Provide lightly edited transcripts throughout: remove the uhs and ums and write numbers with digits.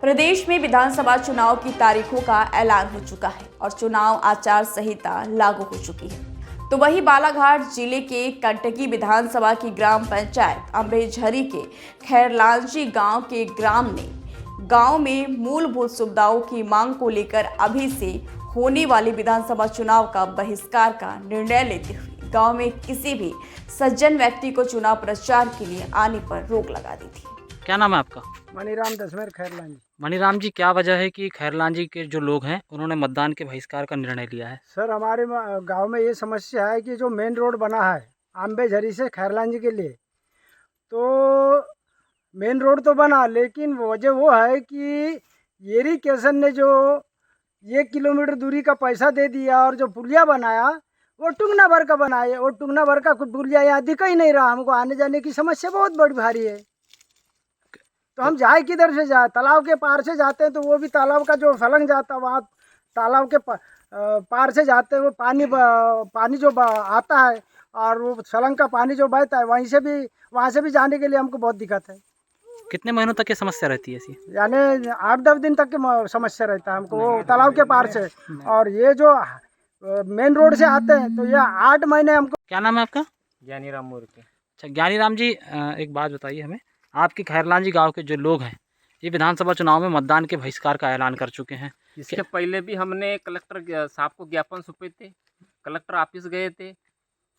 प्रदेश में विधानसभा चुनाव की तारीखों का ऐलान हो चुका है और चुनाव आचार संहिता लागू हो चुकी है। तो वहीं बालाघाट जिले के कंटकी विधानसभा की ग्राम पंचायत अम्बेझरी के खैरलांजी गांव के ग्राम ने गांव में मूलभूत सुविधाओं की मांग को लेकर अभी से होने वाले विधानसभा चुनाव का बहिष्कार का निर्णय लेते हुए गांव में किसी भी सज्जन व्यक्ति को चुनाव प्रचार के लिए आने पर रोक लगा दी थी। क्या नाम है आपका? मनीराम दशमेर खैरलांजी। मनीराम जी, क्या वजह है कि खैरलांजी के जो लोग हैं उन्होंने मतदान के बहिष्कार का निर्णय लिया है? सर, हमारे गांव में ये समस्या है कि जो मेन रोड बना है अम्बेझरी से खैरलांजी के लिए, तो मेन रोड तो बना, लेकिन वजह वो है कि इरिगेशन ने जो 1 किलोमीटर दूरी का पैसा दे दिया और जो पुलिया बनाया वो टुंगना भर का बनाया। और टुंगना भर का कुछ पुलिया यहाँ दिख ही नहीं रहा। हमको आने जाने की समस्या बहुत बड़ी भारी है। तो हम जाए किधर से जाए? तालाब के पार से जाते हैं तो वो भी तालाब का जो फलंग जाता है वहाँ तालाब के पार से जाते हैं, वो पानी जो आता है और वो सलंग का पानी जो बहता है वहाँ से भी जाने के लिए हमको बहुत दिक्कत है। कितने महीनों तक ये समस्या रहती है ऐसी? यानी 8-10 दिन तक की समस्या रहता है हमको वो तालाब के पार से। और ये जो मेन रोड से आते हैं तो ये 8 महीने हमको। क्या नाम है आपका? ज्ञानीराम मूर्ति। अच्छा ज्ञानीराम जी, एक बात बताइए हमें, आपके खैरलांजी गांव के जो लोग हैं ये विधानसभा चुनाव में मतदान के बहिष्कार का ऐलान कर चुके हैं। इसके पहले भी हमने कलेक्टर साहब को ज्ञापन सौंपे थे, कलेक्टर ऑफिस गए थे,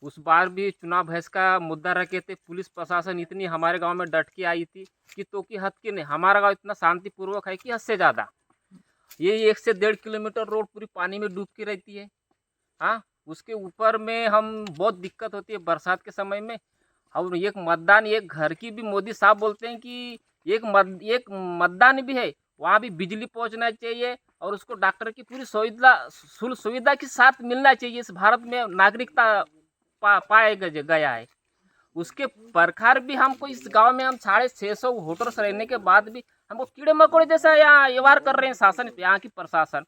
उस बार भी चुनाव बहस का मुद्दा रखे थे। पुलिस प्रशासन इतनी हमारे गांव में डट के आई थी कि तो की हद की नहीं। हमारा गांव इतना शांतिपूर्वक है कि हद से ज़्यादा। ये 1 से 1.5 किलोमीटर रोड पूरी पानी में डूब के रहती है। हाँ, उसके ऊपर में हम बहुत दिक्कत होती है बरसात के समय में। और एक मतदान, एक घर की भी मोदी साहब बोलते हैं कि एक मतदान भी है, वहाँ भी बिजली पहुँचना चाहिए और उसको डॉक्टर की पूरी सुविधा के साथ मिलना चाहिए। इस भारत में नागरिकता पाया गया है। उसके प्रकार भी हमको इस गांव में हम 650 वोटर्स रहने के बाद भी हमको कीड़े मकोड़े जैसा यहाँ व्यवहार कर रहे हैं शासन, यहाँ की प्रशासन।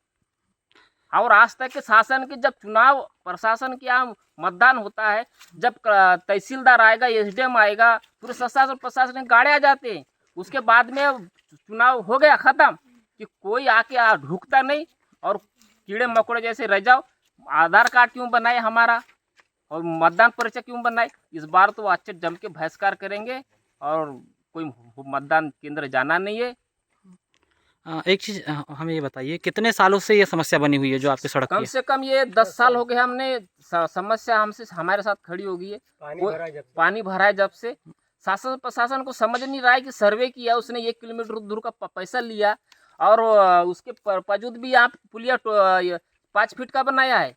और आज तक के शासन के जब चुनाव प्रशासन के यहाँ मतदान होता है, जब तहसीलदार आएगा, एसडीएम आएगा, पूरे प्रशासन गाड़े आ जाते हैं। उसके बाद में चुनाव हो गया ख़त्म कि कोई आके ढुकता नहीं और कीड़े मकोड़े जैसे रह जाओ। आधार कार्ड क्यों बनाए हमारा और मतदान पर्चा क्यों बनाए? इस बार तो अच्छे जम के बहिष्कार करेंगे और कोई मतदान केंद्र जाना नहीं है। एक चीज़ हमें ये बताइए, कितने सालों से ये समस्या बनी हुई है जो आपकी सड़क कम से कम ये 10 साल हो गए हमने समस्या हमारे साथ खड़ी हो गई है। पानी भरा है जब से। शासन प्रशासन को समझ नहीं रहा है कि सर्वे किया उसने, 1 किलोमीटर दूर का पैसा लिया और उसके बावजूद भी यहाँ पुलिया 5 फीट का बनाया है।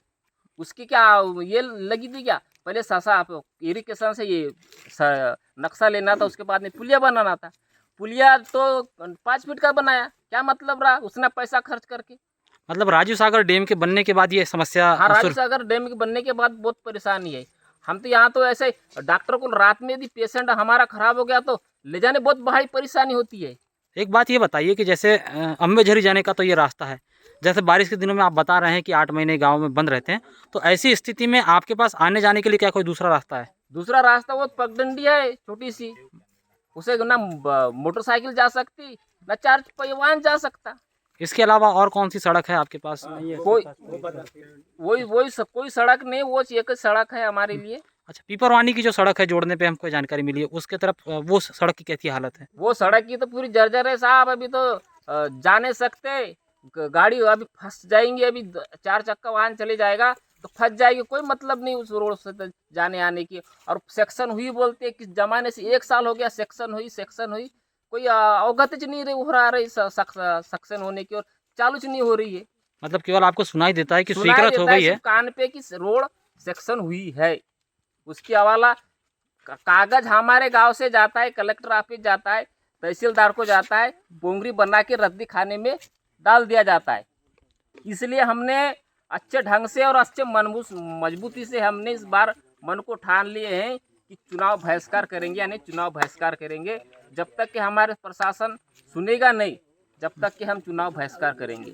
उसकी क्या ये लगी थी क्या? पहले इरिगेशन से ये नक्शा लेना था, उसके बाद में पुलिया बनाना था। पुलिया तो 5 फीट का बनाया, क्या मतलब रहा उसने पैसा खर्च करके? मतलब राजीव सागर डैम के बनने के बाद ये समस्या? हाँ, राजीव सागर डैम के बनने के बाद बहुत परेशानी है। हम तो यहाँ तो ऐसे डॉक्टर को रात में यदि पेशेंट हमारा खराब हो गया तो ले जाने बहुत बड़ी परेशानी होती है। एक बात ये बताइए कि जैसे अम्बेझरी जाने का तो ये रास्ता है, जैसे बारिश के दिनों में आप बता रहे हैं कि 8 महीने गाँव में बंद रहते हैं, तो ऐसी स्थिति में आपके पास आने जाने के लिए क्या कोई दूसरा रास्ता है? दूसरा रास्ता वो पगडंडी है छोटी सी, उसे ना मोटरसाइकिल जा सकती ना 4 पहिया वाहन जा सकता। इसके अलावा और कौन सी सड़क है आपके पास? कोई सड़क नहीं, वो एक सड़क है हमारे लिए। अच्छा, पीपरवानी की जो सड़क है जोड़ने पे हमको जानकारी मिली है, उसके तरफ वो सड़क की कैसी हालत है? वो सड़क की तो पूरी जर्जर है साहब। अभी तो जा नहीं सकते, गाड़ी अभी फंस जाएंगी। अभी 4 चक्का वाहन चले जाएगा तो फंस जाएगी। कोई मतलब नहीं उस रोड से जाने आने की। और सेक्शन हुई बोलते हैं, किस जमाने से 1 साल हो गया सेक्शन हुई, कोई अवगत नहीं हो रही सेक्शन होने की और चालू नहीं हो रही है। मतलब केवल आपको सुनाई देता है कि स्वीकृत हो गई है कान पे कि रोड सेक्शन हुई है। उसके हवाला कागज हमारे गांव से जाता है, कलेक्टर ऑफिस जाता है, तहसीलदार को जाता है, बोंगरी बना के रद्दी खाने में डाल दिया जाता है। इसलिए हमने अच्छे ढंग से और अच्छे मजबूती से हमने इस बार मन को ठान लिए हैं कि चुनाव बहिष्कार करेंगे, यानी चुनाव बहिष्कार करेंगे। जब तक कि हमारे प्रशासन सुनेगा नहीं, जब तक कि हम चुनाव बहिष्कार करेंगे।